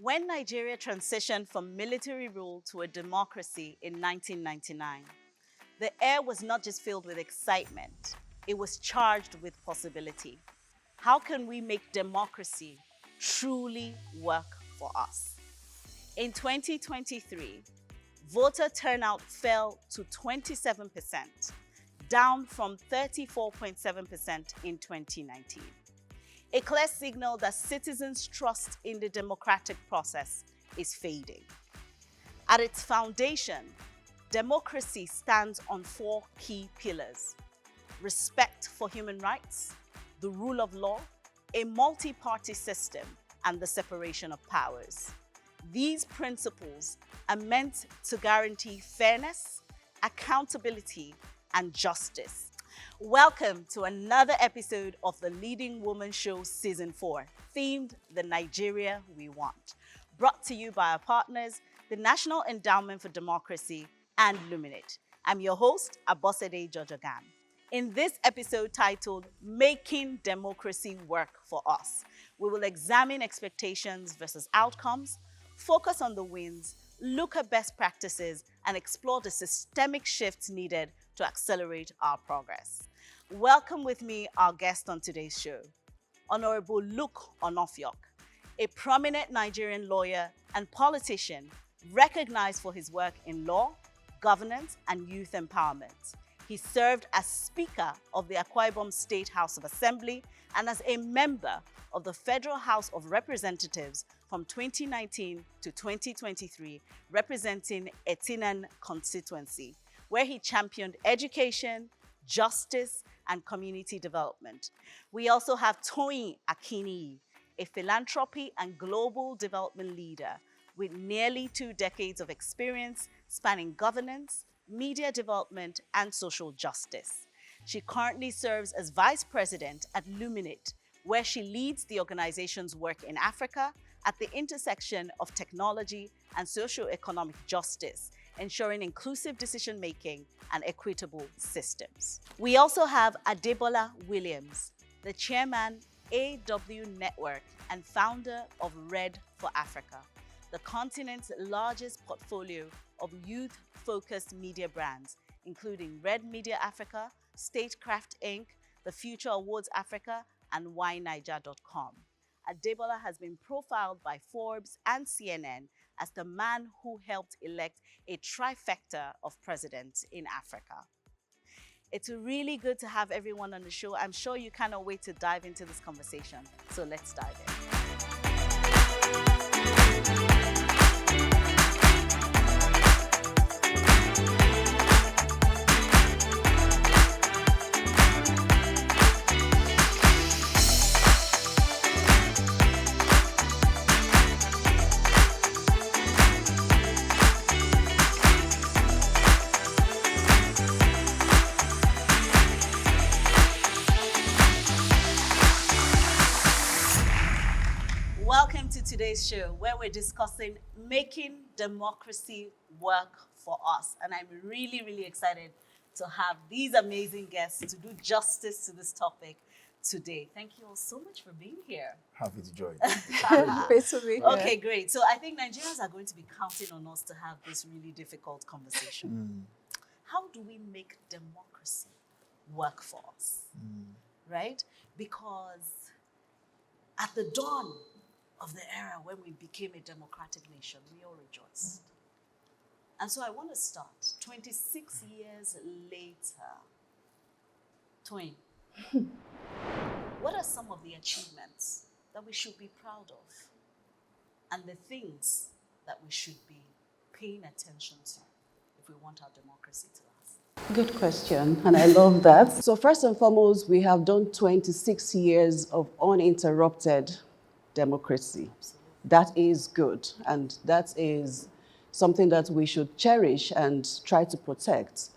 When Nigeria transitioned from military rule to a democracy in 1999, the air was not just filled with excitement, it was charged with possibility. How can we make democracy truly work for us? In 2023, voter turnout fell to 27%, down from 34.7% in 2019. A clear signal that citizens' trust in the democratic process is fading. At its foundation, democracy stands on four key pillars: respect for human rights, the rule of law, a multi-party system, and the separation of powers. These principles are meant to guarantee fairness, accountability, and justice. Welcome to another episode of the Leading Woman Show Season 4, themed The Nigeria We Want, brought to you by our partners, the National Endowment for Democracy and Luminate. I'm your host, Abosede Jojogan. In this episode titled, Making Democracy Work for Us, we will examine expectations versus outcomes, focus on the wins, look at best practices, and explore the systemic shifts needed to accelerate our progress. Welcome with me our guest on today's show, Honorable Luke Onofiok, a prominent Nigerian lawyer and politician recognized for his work in law, governance, and youth empowerment. He served as Speaker of the Akwa Ibom State House of Assembly and as a member of the Federal House of Representatives from 2019 to 2023, representing Etinan constituency, where he championed education, justice, and community development. We also have Toyin Akini, a philanthropy and global development leader with nearly 2 decades of experience spanning governance, media development, and social justice. She currently serves as Vice President at Luminate, where she leads the organization's work in Africa at the intersection of technology and socio-economic justice, ensuring inclusive decision-making and equitable systems. We also have Adebola Williams, the chairman, AW Network, and founder of Red for Africa, the continent's largest portfolio of youth-focused media brands, including Red Media Africa, Statecraft Inc., The Future Awards Africa, and whyniger.com. Adebola has been profiled by Forbes and CNN as the man who helped elect a trifecta of presidents in Africa. It's really good to have everyone on the show. I'm sure you cannot wait to dive into this conversation. So let's dive in. Welcome to today's show, where we're discussing making democracy work for us. And I'm really excited to have these amazing guests to do justice to this topic today. Thank you all so much for being here. Happy to join. Great to be here. Okay, great. So I think Nigerians are going to be counting on us to have this really difficult conversation. How do we make democracy work for us? Right? Because at the dawn of the era when we became a democratic nation, we all rejoiced. And so I want to start 26 years later. Toyin, what are some of the achievements that we should be proud of and the things that we should be paying attention to if we want our democracy to last? Good question, and I love that. So first and foremost, we have done 26 years of uninterrupted democracy. That is good, and that is something that we should cherish and try to protect.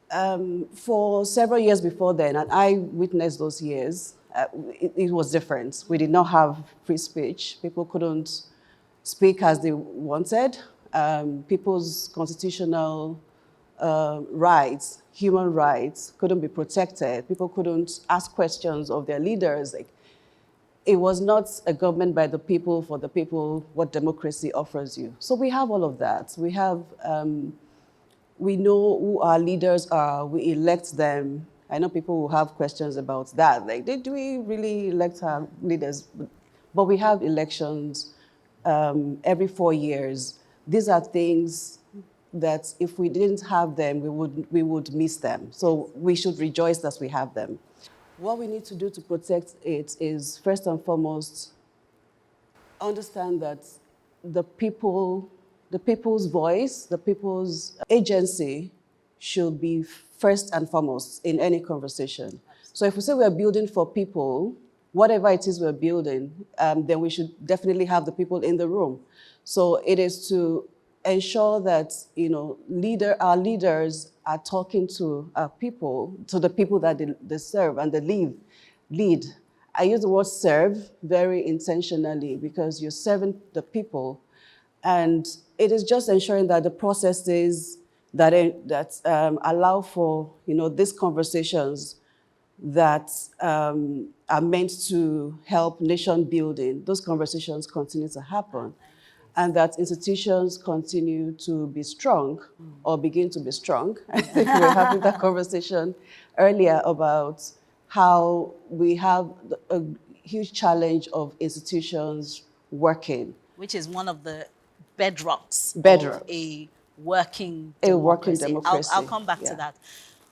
For several years before then, and I witnessed those years, it was different. We did not have free speech. People couldn't speak as they wanted. People's constitutional rights, human rights couldn't be protected. People couldn't ask questions of their leaders. it was not a government by the people, for the people, what democracy offers you. So we have all of that. We have, we know who our leaders are, we elect them. I know people will have questions about that. Like, do we really elect our leaders? But we have elections every 4 years. These are things that if we didn't have them, we would miss them. So we should rejoice that we have them. What we need to do to protect it is, first and foremost, understand that the people's voice, the people's agency should be first and foremost in any conversation. So if we say we're building for people, whatever it is we're building, then we should definitely have the people in the room. So it is to ensure that, you know, our leaders are talking to our people, to the people that they serve and they lead. I use the word serve very intentionally because you're serving the people, and it is just ensuring that the processes that allow for, you know, these conversations that are meant to help nation building, those conversations continue to happen, and that institutions continue to be strong or begin to be strong. I think we were having that conversation earlier about how we have a huge challenge of institutions working. Which is one of the bedrocks Bedrock. of a working democracy. I'll come back Yeah. to that.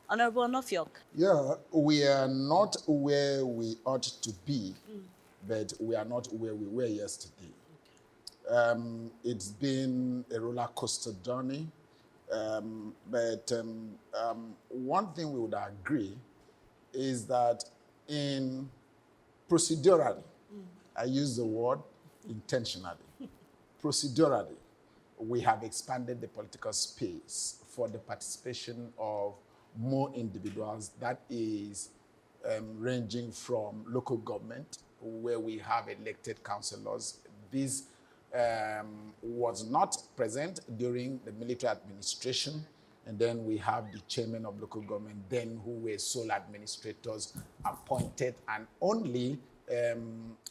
Honorable Onofiok. Yeah, we are not where we ought to be, but we are not where we were yesterday. It's been a roller coaster journey, but one thing we would agree is that in procedurally, I use the word intentionally, procedurally, we have expanded the political space for the participation of more individuals. That is ranging from local government, where we have elected councillors. This was not present during the military administration. And then we have the chairman of local government, then who were sole administrators appointed and only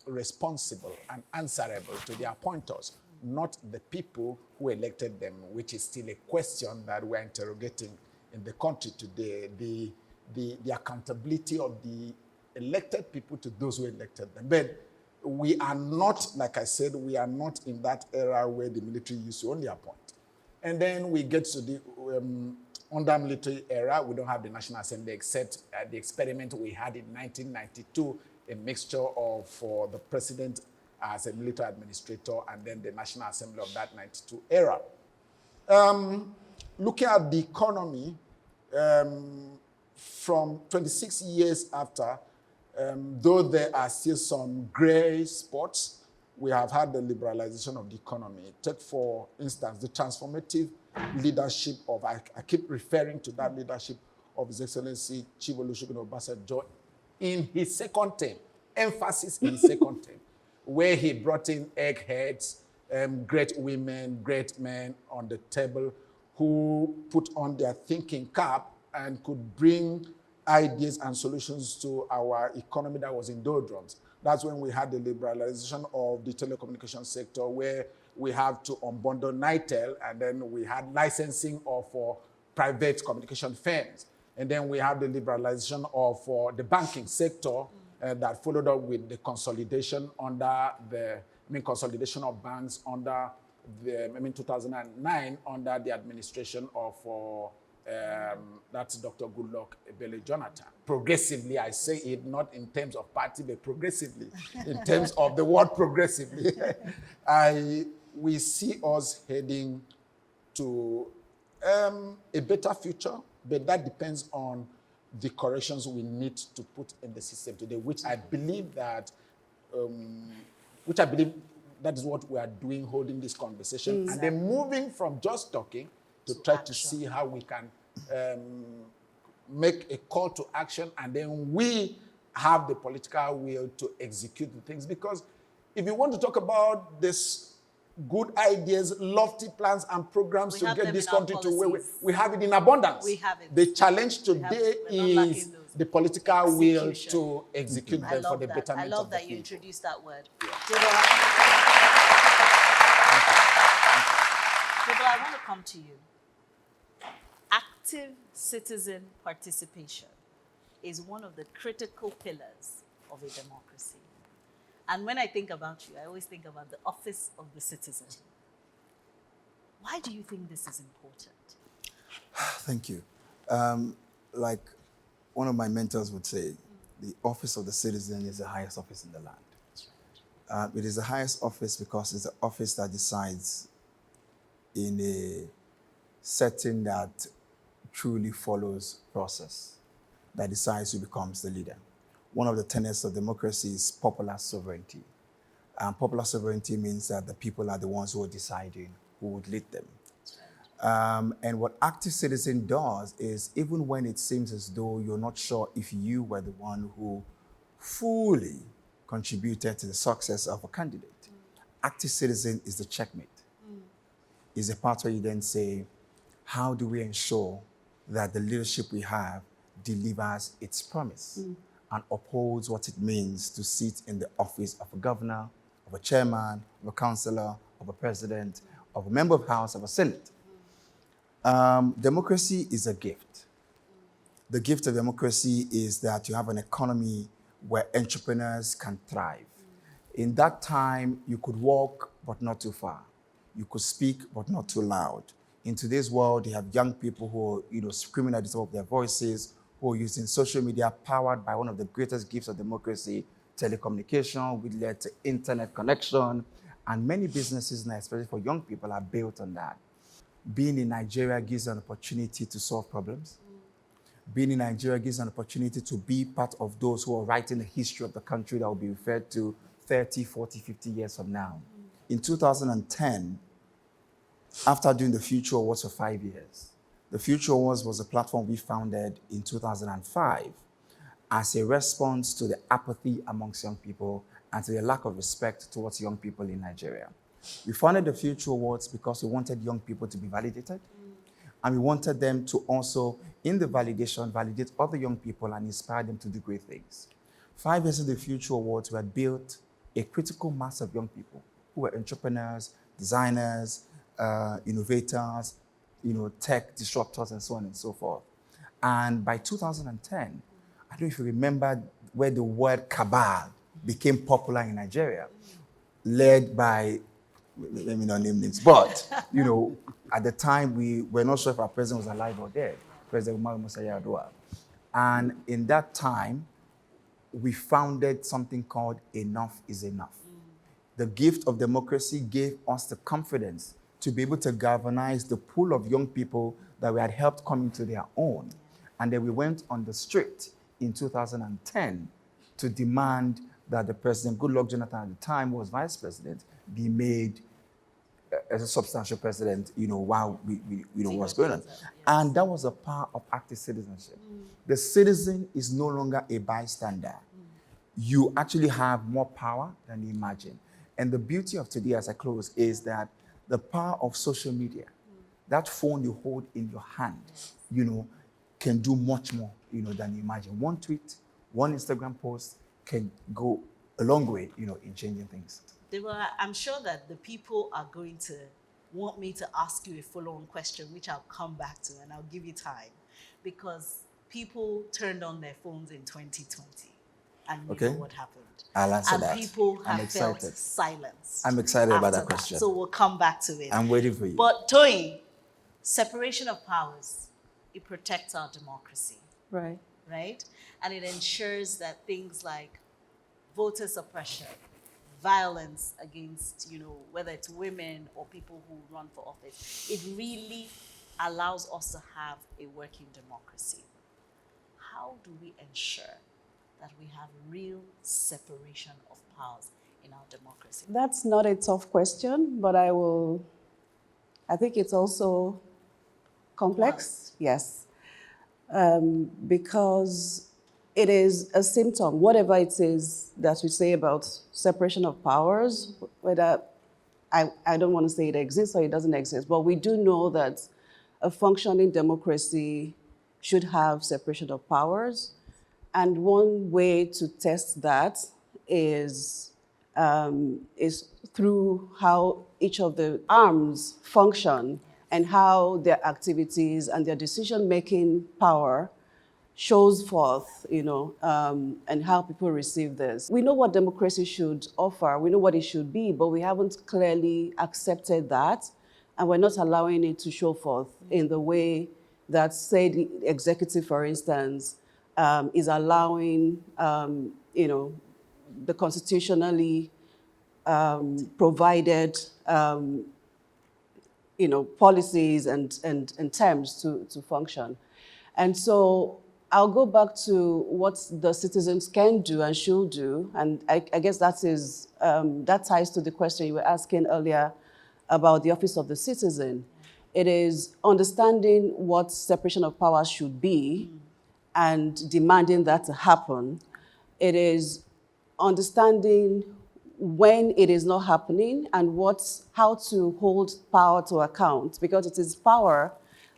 responsible and answerable to the appointers, not the people who elected them, which is still a question that we're interrogating in the country today. The accountability of the elected people to those who elected them. But we are not, like I said, we are not in that era where the military used to only appoint. And then we get to the under military era, we don't have the National Assembly except the experiment we had in 1992, a mixture of for the president as a military administrator and then the National Assembly of that 92 era. Looking at the economy, from 26 years after, though there are still some gray spots, we have had the liberalization of the economy. Take, for instance, the transformative leadership of, I keep referring to that leadership of His Excellency Chief Olusegun Obasanjo in his second term, emphasis in his second term, where he brought in eggheads, great women, great men on the table who put on their thinking cap and could bring ideas and solutions to our economy that was in doldrums. That's when we had the liberalization of the telecommunication sector, where we have to unbundle NITEL, and then we had licensing for private communication firms. And then we have the liberalization of the banking sector that followed up with the consolidation under consolidation of banks under 2009 under the administration of that's Dr. Goodluck Ebele Jonathan. Progressively, I say it not in terms of party, but progressively, in terms of the word progressively. We see us heading to a better future, but that depends on the corrections we need to put in the system today, which I believe that is what we are doing, holding this conversation, and then moving from just talking to try to see how we can make a call to action, and then we have the political will to execute the things. Because if you want to talk about this good ideas, lofty plans and programs to get this country to where we have it in abundance. We have it. The challenge today is the political will Execution. to execute I them for love the that. betterment I love of the that you people. introduced that word. Yeah. Deborah, I want to come to you. Active citizen participation is one of the critical pillars of a democracy. And when I think about you, I always think about the office of the citizen. Why do you think this is important? Thank you. Like one of my mentors would say, the office of the citizen is the highest office in the land. It is the highest office because it's the office that decides in a setting that truly follows process, that decides who becomes the leader. One of the tenets of democracy is popular sovereignty. And popular sovereignty means that the people are the ones who are deciding who would lead them. And what active citizen does is, even when it seems as though you're not sure if you were the one who fully contributed to the success of a candidate, active citizen is the checkmate. Is a part where you then say, how do we ensure that the leadership we have delivers its promise and upholds what it means to sit in the office of a governor, of a chairman, of a councillor, of a president, of a member of House, of a Senate? Democracy is a gift. The gift of democracy is that you have an economy where entrepreneurs can thrive. In that time, you could walk, but not too far. You could speak, but not too loud. In today's world, you have young people who are, screaming at the top of their voices, who are using social media powered by one of the greatest gifts of democracy, telecommunication, which led to internet connection. And many businesses now, especially for young people, are built on that. Being in Nigeria gives an opportunity to solve problems. Being in Nigeria gives an opportunity to be part of those who are writing the history of the country that will be referred to 30, 40, 50 years from now. In 2010, after doing the Future Awards for 5 years, the Future Awards was a platform we founded in 2005 as a response to the apathy amongst young people and to the lack of respect towards young people in Nigeria. We founded the Future Awards because we wanted young people to be validated, and we wanted them to also, in the validation, validate other young people and inspire them to do great things. 5 years into the Future Awards, we had built a critical mass of young people who were entrepreneurs, designers, innovators, tech disruptors, and so on and so forth. And by 2010, I don't know if you remember where the word cabal became popular in Nigeria, led by, let me not name names, but, at the time, we were not sure if our president was alive or dead, President Umar Musa Yar'Adua. And in that time, we founded something called Enough is Enough. The gift of democracy gave us the confidence to be able to galvanize the pool of young people that we had helped come into their own. And then we went on the street in 2010 to demand that the president, Goodluck Jonathan at the time, who was vice president, be made as a substantial president, while we what's going on. Yes. And that was a part of active citizenship. The citizen is no longer a bystander. You actually have more power than you imagine. And the beauty of today, as I close, is that the power of social media, that phone you hold in your hand, can do much more, than you imagine. One tweet, one Instagram post can go a long way, in changing things. Deborah, I'm sure that the people are going to want me to ask you a follow-on question, which I'll come back to, and I'll give you time, because people turned on their phones in 2020, and you know what happened. I'll answer that. And people I'm have excited. felt silenced. I'm excited about that after question. So we'll come back to it. I'm waiting for you. But Toyin, separation of powers, it protects our democracy. Right. Right? And it ensures that things like voter suppression, violence against, whether it's women or people who run for office, it really allows us to have a working democracy. How do we ensure that we have real separation of powers in our democracy? That's not a tough question, but I think it's also complex. Yes. Because it is a symptom, whatever it is that we say about separation of powers, whether I don't want to say it exists or it doesn't exist, but we do know that a functioning democracy should have separation of powers. And one way to test that is through how each of the arms function and how their activities and their decision-making power shows forth, and how people receive this. We know what democracy should offer, we know what it should be, but we haven't clearly accepted that, and we're not allowing it to show forth in the way that, say, the executive, for instance, is allowing, the constitutionally provided, policies and terms to function. And so I'll go back to what the citizens can do and should do, and I guess that ties to the question you were asking earlier about the Office of the Citizen. It is understanding what separation of powers should be and demanding that to happen. It is understanding when it is not happening and how to hold power to account, because it is power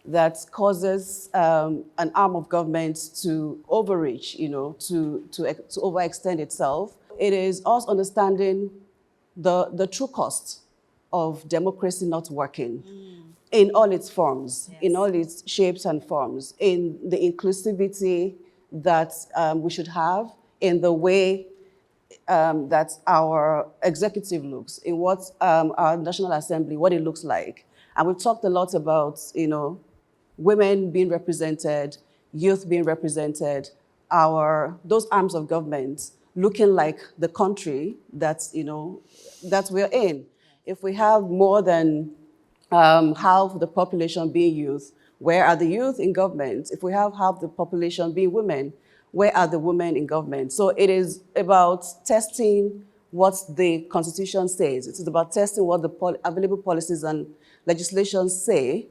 that causes an arm of government to overreach, to overextend itself. It is us understanding the true cost of democracy not working in all its forms, in all its shapes and forms, in the inclusivity that we should have, in the way that our executive looks, in what our National Assembly, what it looks like. And we've talked a lot about, women being represented, youth being represented, those arms of government looking like the country that we're in. If we have more than half the population being youth, where are the youth in government? If we have half the population being women, where are the women in government? So it is about testing what the Constitution says. It is about testing what the available policies and legislation say.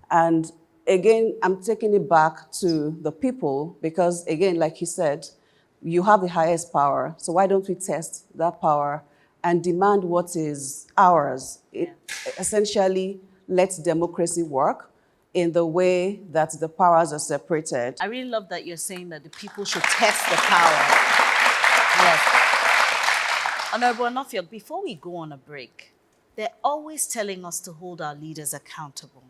And again, I'm taking it back to the people because, again, like he said, you have the highest power. So why don't we test that power and demand what is ours? It essentially lets democracy work in the way that the powers are separated. I really love that you're saying that the people should test the power. Yes. Honorable Onofio, before we go on a break, they're always telling us to hold our leaders accountable.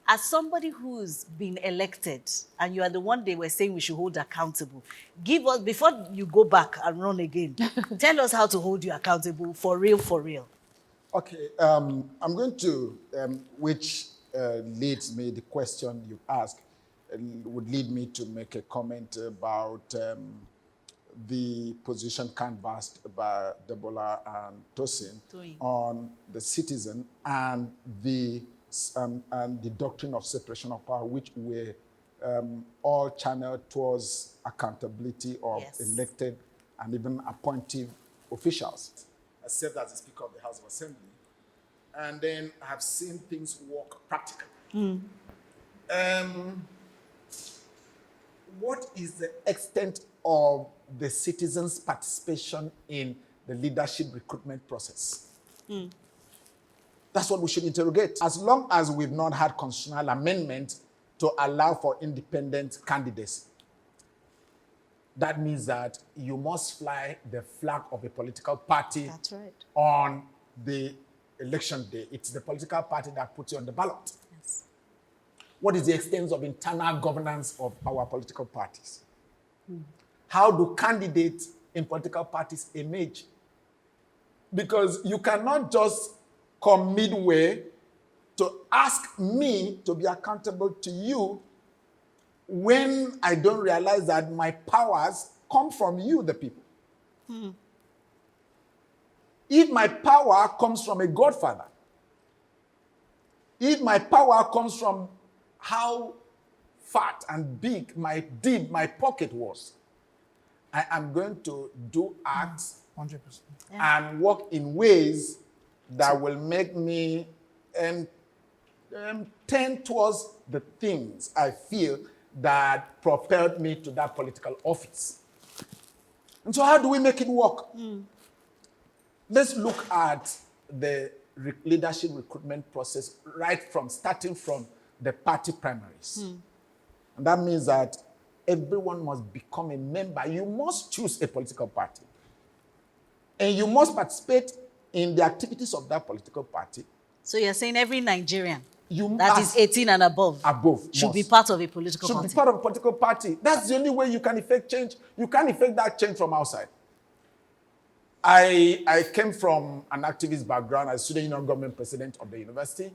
As somebody who's been elected, and you are the one they were saying we should hold accountable, give us, before you go back and run again, tell us how to hold you accountable for real, for real. Okay, I'm going to, which leads me, the question you asked, would lead me to make a comment about the position canvassed by Debola and Tosin on the citizen and the doctrine of separation of power, which were all channeled towards accountability of elected and even appointed officials. I served as the Speaker of the House of Assembly, and then I have seen things work practically. What is the extent of the citizens' participation in the leadership recruitment process? That's what we should interrogate. As long as we've not had constitutional amendment to allow for independent candidacy, that means that you must fly the flag of a political party on the election day. It's the political party that puts you on the ballot. Yes. What is the extent of internal governance of our political parties? How do candidates in political parties emerge? Because you cannot just come midway to ask me to be accountable to you when I don't realize that my powers come from you, the people. If my power comes from a godfather, if my power comes from how fat and big my pocket was, I am going to do acts 100%. and work in ways that will make me tend towards the things I feel that propelled me to that political office. And so how do we make it work? Let's look at the leadership recruitment process starting from the party primaries. And that means that everyone must become a member. You must choose a political party. And you must participate in the activities of that political party. So you're saying every Nigerian You that is 18 and above should be part of a political party? Should be part of a political party. That's the only way you can effect change. You can't effect that change from outside. I came from an activist background as student union government president of the university.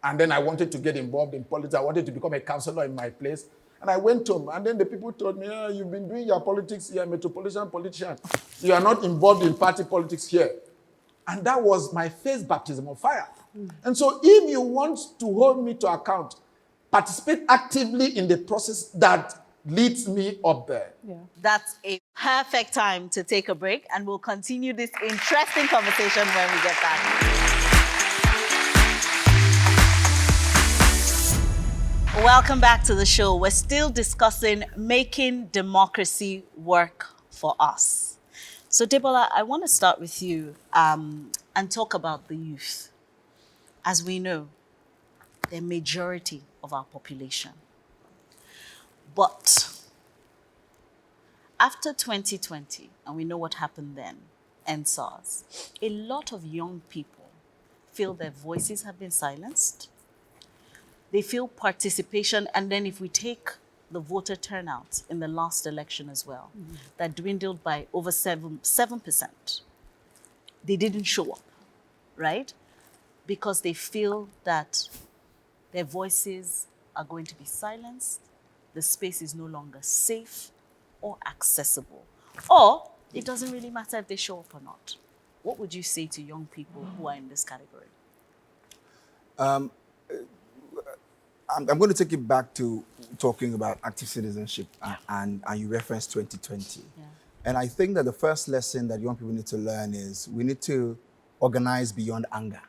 And then I wanted to get involved in politics. I wanted to become a councillor in my place. And I went home, and then the people told me, you've been doing your politics, you're a metropolitan politician. You are not involved in party politics here. And that was my first baptism of fire. And so if you want to hold me to account, participate actively in the process that leads me up there. Yeah. That's a perfect time to take a break, and we'll continue this interesting conversation when we get back. Welcome back to the show. We're still discussing making democracy work for us. So, Debola, I want to start with you and talk about the youth. As we know, they're majority of our population. But after 2020, and we know what happened then, NSARS, a lot of young people feel their voices have been silenced. They feel participation, and then if we take the voter turnout in the last election as well, that dwindled by over 7%. They didn't show up, right? Because they feel that their voices are going to be silenced, the space is no longer safe or accessible. Or it doesn't really matter if they show up or not. What would you say to young people who are in this category? I'm going to take it back to talking about active citizenship, and you referenced 2020. Yeah. And I think that the first lesson that young people need to learn is we need to organize beyond anger.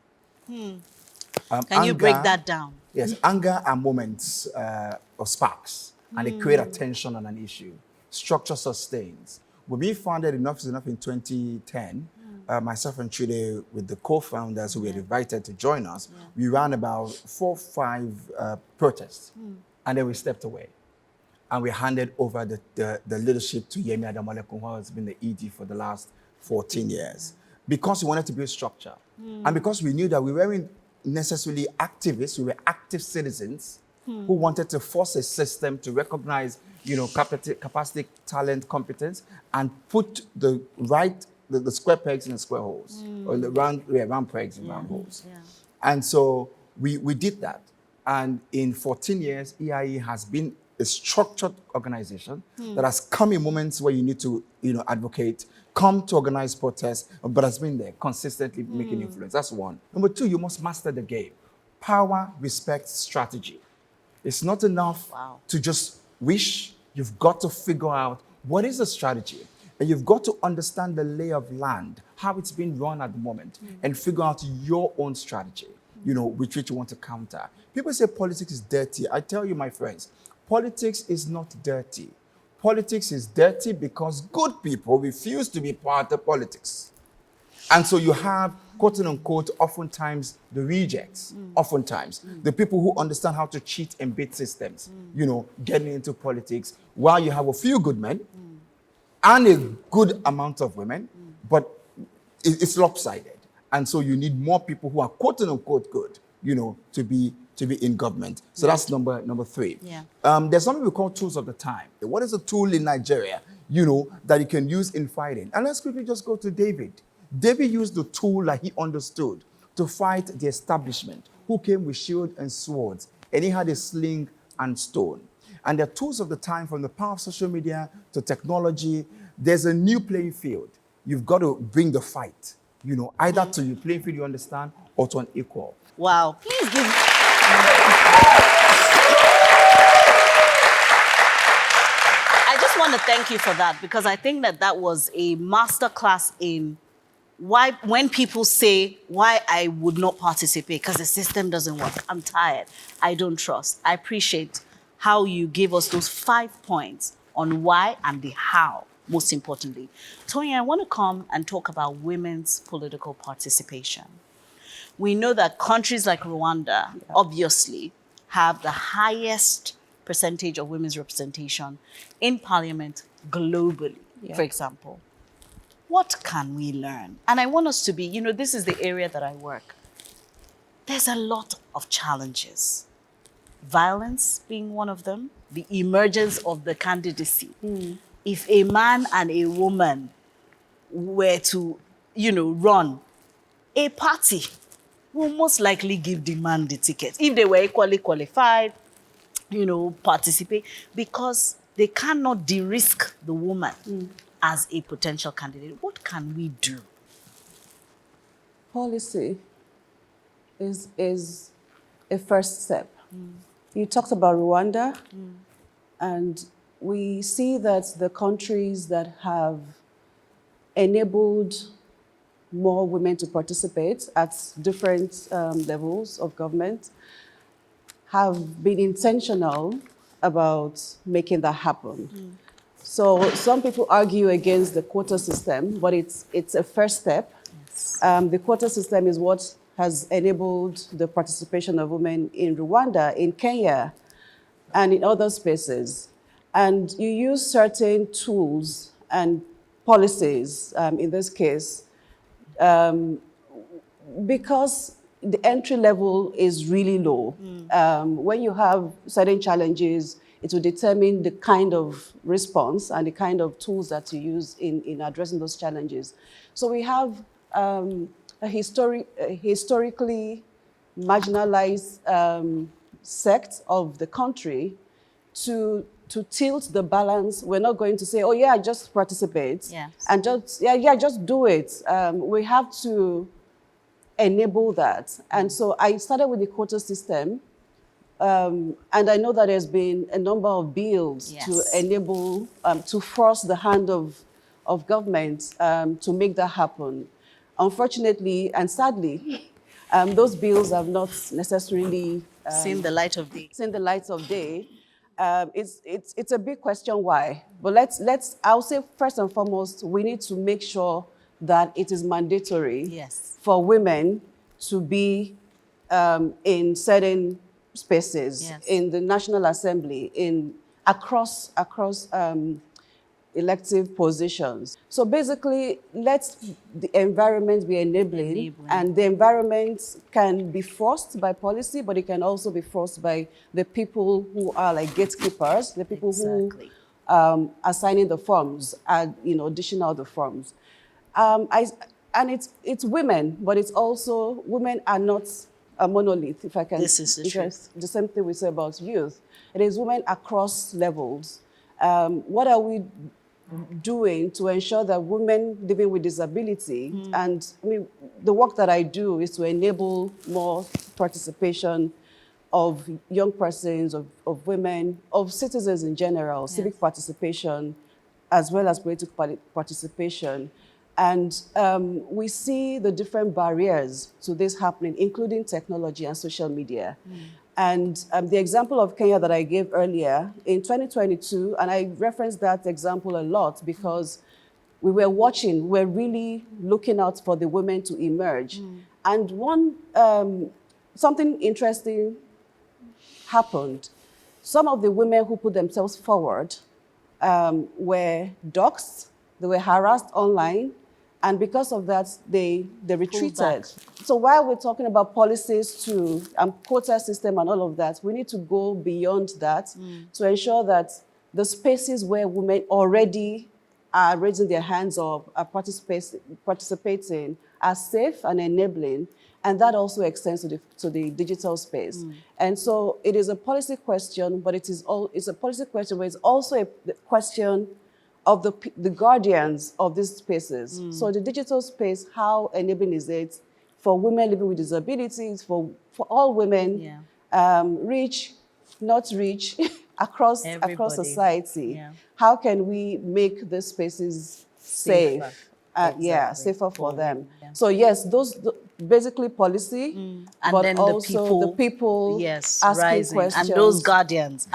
Can you break that down? Yes, anger are moments or sparks, and they create attention on an issue. Structure sustains. When we founded Enough is Enough in 2010, myself and Chude, with the co-founders who were invited to join us, we ran about 4 or 5 protests, and then we stepped away. And we handed over the leadership to Yemi Adamalekun, who has been the ED for the last 14 years, because we wanted to build structure. And because we knew that we weren't necessarily activists, we were active citizens who wanted to force a system to recognize, capacity, talent, competence, and put the square pegs in the square holes, or the round pegs in round holes. Yeah. And so we did that. And in 14 years, EIE has been a structured organization that has come in moments where you need to, advocate, come to organize protests, but has been there consistently making influence. That's one. Number 2, you must master the game. Power respects strategy. It's not enough to just wish. You've got to figure out what is the strategy. And you've got to understand the lay of land, how it's being run at the moment, and figure out your own strategy, which you want to counter. People say politics is dirty. I tell you, my friends, politics is not dirty. Politics is dirty because good people refuse to be part of politics. And so you have, quote unquote, oftentimes the rejects, the people who understand how to cheat and beat systems, getting into politics, while you have a few good men and a good amount of women, but it's lopsided. And so you need more people who are, quote unquote, good, to be in government. So that's number 3. Yeah. There's something we call tools of the time. What is a tool in Nigeria, that you can use in fighting? And let's quickly just go to David. David used the tool that he understood to fight the establishment, who came with shield and swords, and he had a sling and stone. And the tools of the time, from the power of social media to technology, there's a new playing field. You've got to bring the fight, either to the playing field you understand or to an equal. Wow. Please give... I just want to thank you for that, because I think that was a masterclass in why, when people say why I would not participate because the system doesn't work. I'm tired. I don't trust. I appreciate how you gave us those 5 points on why and the how, most importantly. Tony, I want to come and talk about women's political participation. We know that countries like Rwanda, obviously, have the highest percentage of women's representation in parliament globally, for example. What can we learn? And I want us to be, this is the area that I work. There's a lot of challenges. Violence being one of them, the emergence of the candidacy. If a man and a woman were to, run, a party will most likely give the man the ticket. If they were equally qualified, participate, because they cannot de-risk the woman as a potential candidate. What can we do? Policy is a first step. You talked about Rwanda, and we see that the countries that have enabled more women to participate at different levels of government have been intentional about making that happen. So some people argue against the quota system, but it's a first step. Yes. The quota system is what has enabled the participation of women in Rwanda, in Kenya, and in other spaces. And you use certain tools and policies, in this case, because the entry level is really low. When you have certain challenges, it will determine the kind of response and the kind of tools that you use in addressing those challenges. So we have a historically marginalized sect of the country to tilt the balance. We're not going to say, oh yeah, just participate. Yes. And just do it. We have to enable that. And so I started with the quota system. And I know that there's been a number of bills to enable, to force the hand of government to make that happen. Unfortunately and sadly, those bills have not necessarily seen the light of day. It's a big question why. But I'll say first and foremost, we need to make sure that it is mandatory for women to be in certain spaces, in the National Assembly, across elective positions. So basically, let the environment be enabling, and the environment can be forced by policy, but it can also be forced by the people who are like gatekeepers, the people who are signing the forms, dishing out the forms. And it's women, but it's also, women are not a monolith, if I can. This is the truth. The same thing we say about youth. It is women across levels. What are we doing to ensure that women living with disability, and I mean, the work that I do is to enable more participation of young persons, of women, of citizens in general, civic participation, as well as political participation. And we see the different barriers to this happening, including technology and social media. And the example of Kenya that I gave earlier, in 2022, and I referenced that example a lot because we were really looking out for the women to emerge. And something interesting happened. Some of the women who put themselves forward were doxxed, they were harassed online, and because of that, they retreated. So while we're talking about policies to quota system and all of that, we need to go beyond that to ensure that the spaces where women already are raising their hands or are participating are safe and enabling, and that also extends to the digital space. And so it is a policy question, but it's a policy question, but it's also a question of the guardians of these spaces. So the digital space, how enabling is it for women living with disabilities, for all women, rich, not rich, across society? How can we make these spaces safe? Safer for them. So yes, those basically policy, and then also the people asking rising, questions. and those guardians.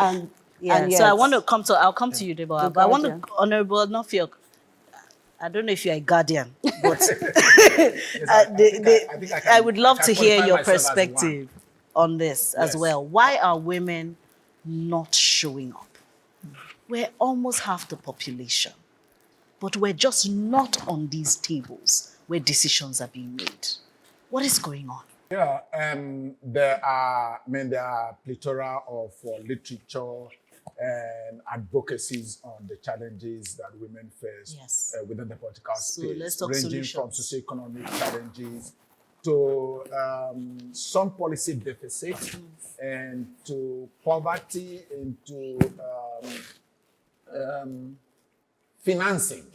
So I want to I'll come to you, Deborah, but I want to, Honorable Nofio, I don't know if you're a guardian, but I would love to hear your perspective on this as well. Why are women not showing up. We're almost half the population, but we're just not on these tables where decisions are being made. What is going on? Yeah, there are plethora of literature and advocacies on the challenges that women face Yes. Within the political So space, let's talk ranging from solutions. socioeconomic challenges to some policy deficits and to poverty and to financing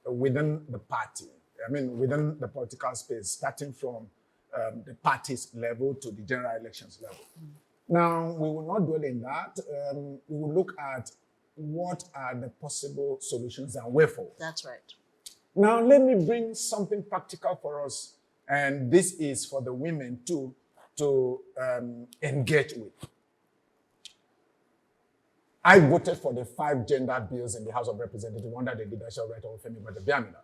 within the party. I mean, within the political space, starting from the party's level to the general elections level. Now, we will not dwell in that. We will look at what are the possible solutions and way forward. That's right. Now, let me bring something practical for us, and this is for the women too, to engage with. I voted for the 5 gender bills in the House of Representatives under the leadership of Femi Gbadagba,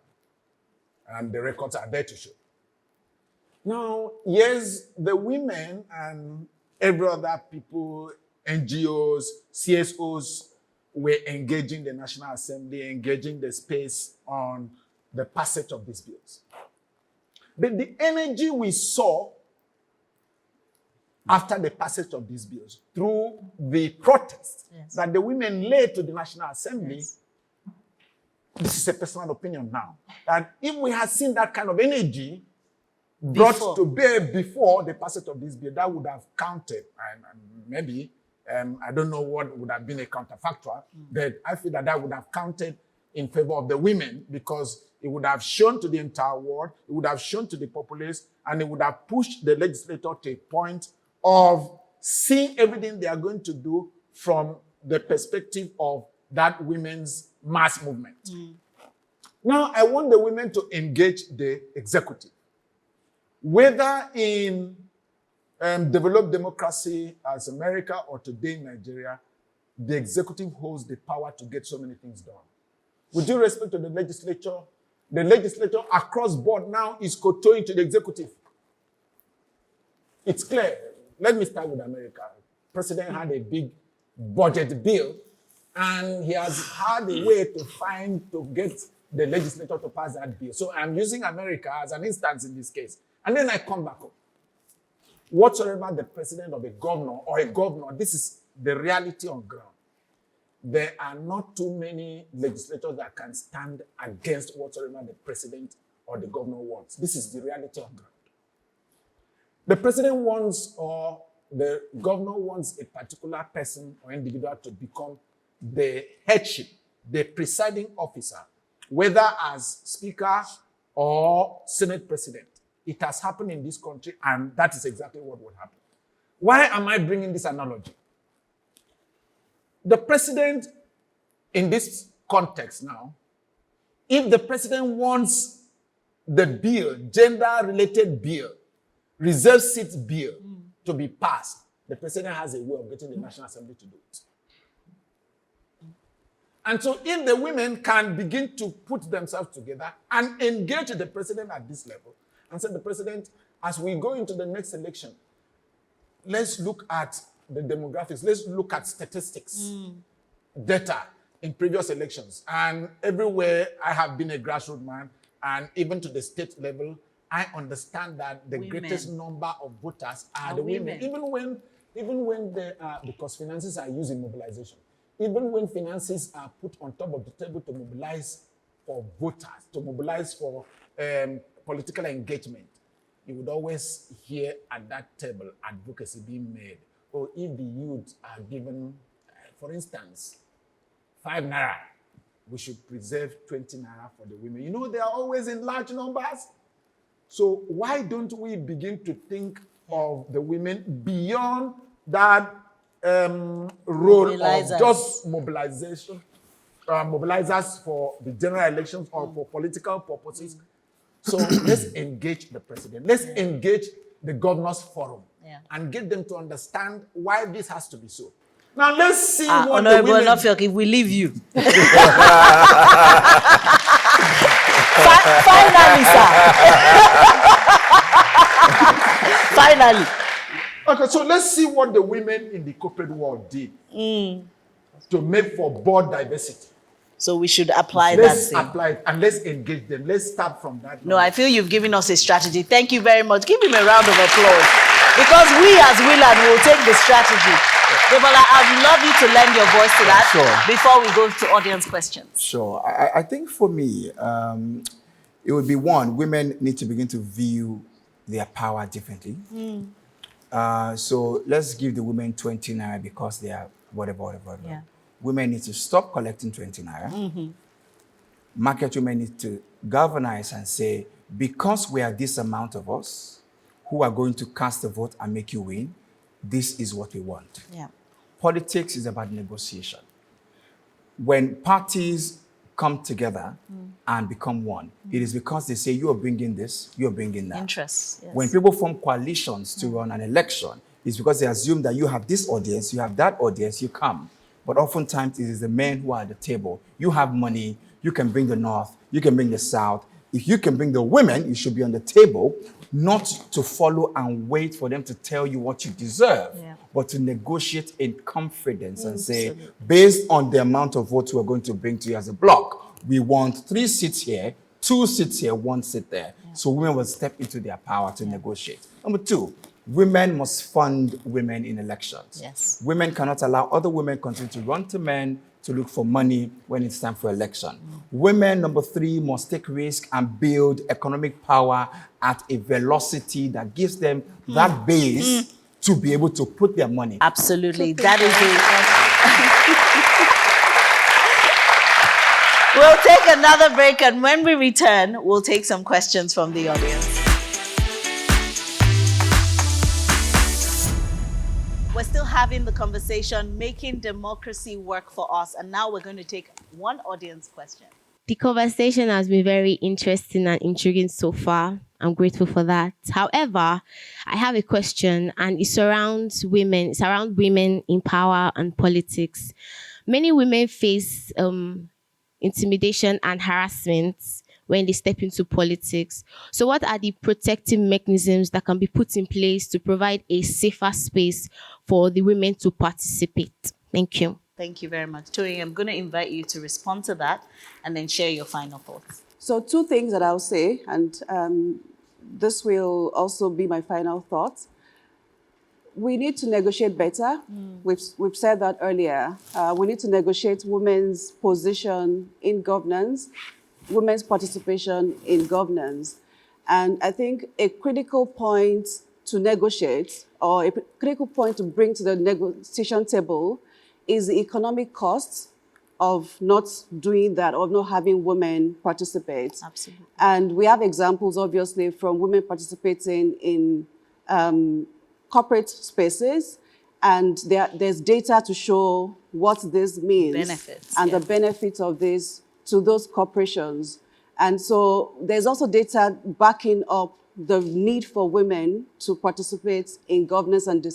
and the records are there to show. Now, yes, the women and every other people, NGOs, CSOs, were engaging the National Assembly, engaging the space on the passage of these bills. But the energy we saw after the passage of these bills, through the protests that the women laid to the National Assembly, this is a personal opinion now, that if we had seen that kind of energy brought to bear before the passage of this bill, that would have counted, and maybe, I don't know what would have been a counterfactual, but I feel that would have counted in favor of the women, because it would have shown to the entire world, it would have shown to the populace, and it would have pushed the legislator to a point of seeing everything they are going to do from the perspective of that women's mass movement. Now, I want the women to engage the executive. Whether in developed democracy as America or today in Nigeria, the executive holds the power to get so many things done. With due respect to the legislature across board now is kowtowing to the executive. It's clear. Let me start with America. The president had a big budget bill, and he has had a way to get the legislature to pass that bill. So I'm using America as an instance in this case. And then I come back up. Whatsoever the president of a governor or a governor, this is the reality on ground. There are not too many legislators that can stand against whatsoever the president or the governor wants. This is the reality on ground. The president wants, or the governor wants, a particular person or individual to become the headship, the presiding officer, whether as speaker or Senate president. It has happened in this country, and that is exactly what will happen. Why am I bringing this analogy? The president, in this context now, if the president wants the bill, gender-related bill, reserved seats bill, to be passed, the president has a way of getting the National Assembly to do it. And so if the women can begin to put themselves together and engage the president at this level, and say, the president, as we go into the next election, let's look at the demographics, let's look at statistics, data in previous elections. And everywhere I have been a grassroots man, and even to the state level, I understand that the greatest number of voters are the women. Even when because finances are used in mobilization, even when finances are put on top of the table to mobilize for voters, to mobilize for political engagement, you would always hear at that table advocacy being made. Or if the youth are given, for instance, 5 naira, we should preserve 20 naira for the women. You know, they are always in large numbers. So why don't we begin to think of the women beyond that role of just mobilization, mobilizers for the general elections or for political purposes? So let's engage the president. Let's engage the governors forum and get them to understand why this has to be so. Now let's see what the women... if we leave you. Finally, sir. Finally. Okay, so let's see what the women in the corporate world did to make for board diversity. So we should apply that Let's same. apply it and let's engage them. Let's start from that. No, I feel you've given us a strategy. Thank you very much. Give him a round of applause. Because we as Willard will take the strategy. Debola, I'd love you to lend your voice to that before we go to audience questions. Sure. I think for me, it would be one, women need to begin to view their power differently. So let's give the women 20 naira because they are whatever. Yeah. Women need to stop collecting 20 naira. Market women need to galvanize and say, because we are this amount of us who are going to cast a vote and make you win, this is what we want. Yeah. Politics is about negotiation. When parties come together and become one, it is because they say, you are bringing this, you are bringing that. Interests. Yes. When people form coalitions to run an election, it's because they assume that you have this audience, you have that audience, you come. But oftentimes it is the men who are at the table. You have money, you can bring the North, you can bring the South. If you can bring the women, you should be on the table, not to follow and wait for them to tell you what you deserve, but to negotiate in confidence and say, based on the amount of votes we're going to bring to you as a bloc, we want 3 seats here, 2 seats here, 1 seat there. So women will step into their power to negotiate. Number 2, women must fund women in elections. Yes. Women cannot allow other women continue to run to men to look for money when it's time for election. Women, number 3, must take risk and build economic power at a velocity that gives them that base to be able to put their money. Absolutely. That is it. We'll take another break, and when we return, we'll take some questions from the audience. We're still having the conversation, making democracy work for us. And now we're going to take one audience question. The conversation has been very interesting and intriguing so far. I'm grateful for that. However, I have a question, and it's around women. It's around women in power and politics. Many women face intimidation and harassment when they step into politics. So what are the protective mechanisms that can be put in place to provide a safer space for the women to participate? Thank you. Thank you very much. Tony, I'm going to invite you to respond to that and then share your final thoughts. So 2 things that I'll say, and this will also be my final thoughts. We need to negotiate better. We've said that earlier. We need to negotiate women's position in governance, women's participation in governance. And I think a critical point to negotiate, or a critical point to bring to the negotiation table, is the economic costs of not doing that, of not having women participate. Absolutely. And we have examples, obviously, from women participating in corporate spaces, and there's data to show what this means. Benefits, and the benefits of this to those corporations. And so there's also data backing up the need for women to participate in governance and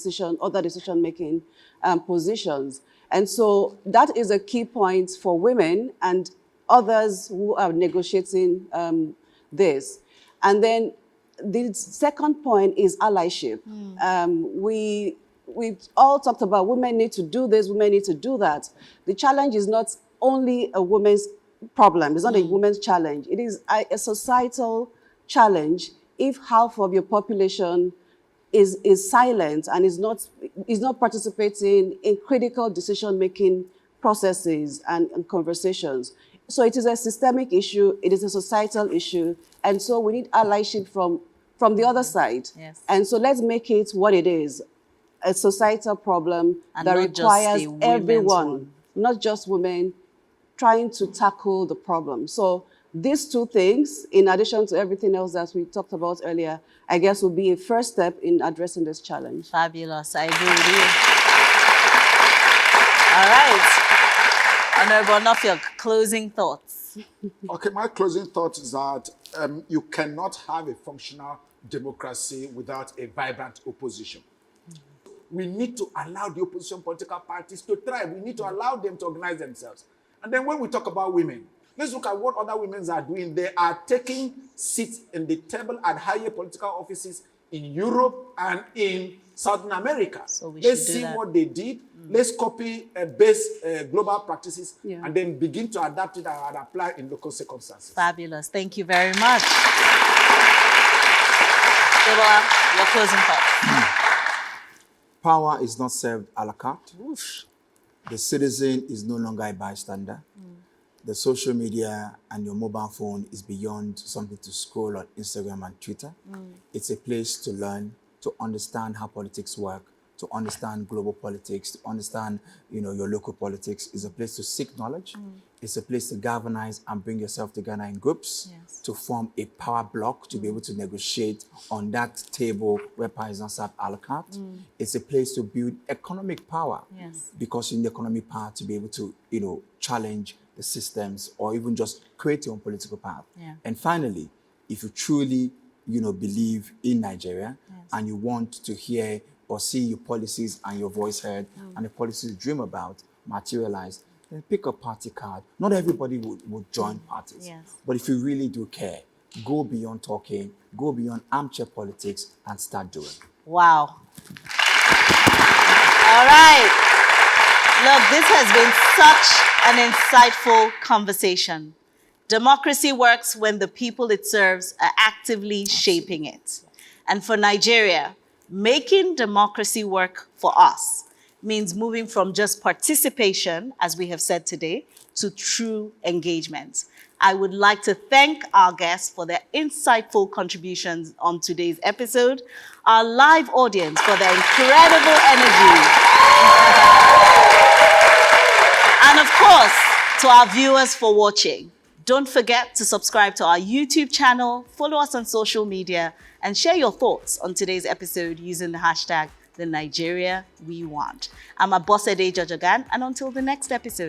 other decision-making positions. And so that is a key point for women and others who are negotiating this. And then the second point is allyship. We've all talked about women need to do this, women need to do that. The challenge is not only a woman's problem, it's not a woman's challenge. It is a societal challenge if half of your population is silent and is not participating in critical decision-making processes and conversations. So it is a systemic issue, it is a societal issue, and so we need allyship from the other side. Yes. And so let's make it what it is, a societal problem And that not requires just the women's everyone, one. not just women, trying to tackle the problem. So these 2 things, in addition to everything else that we talked about earlier, I guess will be a first step in addressing this challenge. Fabulous. I agree with you. All right. Honorable Nofio, closing thoughts. Okay, my closing thought is that you cannot have a functional democracy without a vibrant opposition. We need to allow the opposition political parties to thrive. We need to allow them to organize themselves. And then when we talk about women, let's look at what other women are doing. They are taking seats in the table at higher political offices in Europe and in Southern America. So we Let's should do see that. what they did. Let's copy base global practices Yeah. and then begin to adapt it and apply in local circumstances. Fabulous. Thank you very much. Debola, your closing thoughts. Power is not served a la carte. Oof. The citizen is no longer a bystander. The social media and your mobile phone is beyond something to scroll on Instagram and Twitter. It's a place to learn, to understand how politics work, to understand global politics, to understand, your local politics. It's a place to seek knowledge. It's a place to galvanize and bring yourself together in groups to form a power block to be able to negotiate on that table where power is not served a la carte. It's a place to build economic power because you need economic power to be able to, challenge the systems or even just create your own political path. And finally, if you truly, believe in Nigeria and you want to hear or see your policies and your voice heard and the policies you dream about materialize, then pick a party card. Not everybody would join parties. But if you really do care, go beyond talking, go beyond armchair politics and start doing. Wow. All right. Look, this has been such an insightful conversation. Democracy works when the people it serves are actively shaping it. And for Nigeria, making democracy work for us means moving from just participation, as we have said today, to true engagement. I would like to thank our guests for their insightful contributions on today's episode, our live audience for their incredible energy, and of course, to our viewers for watching. Don't forget to subscribe to our YouTube channel, follow us on social media, and share your thoughts on today's episode using the hashtag #TheNigeriaWeWant. I'm Abosede Jojogan, and until the next episode,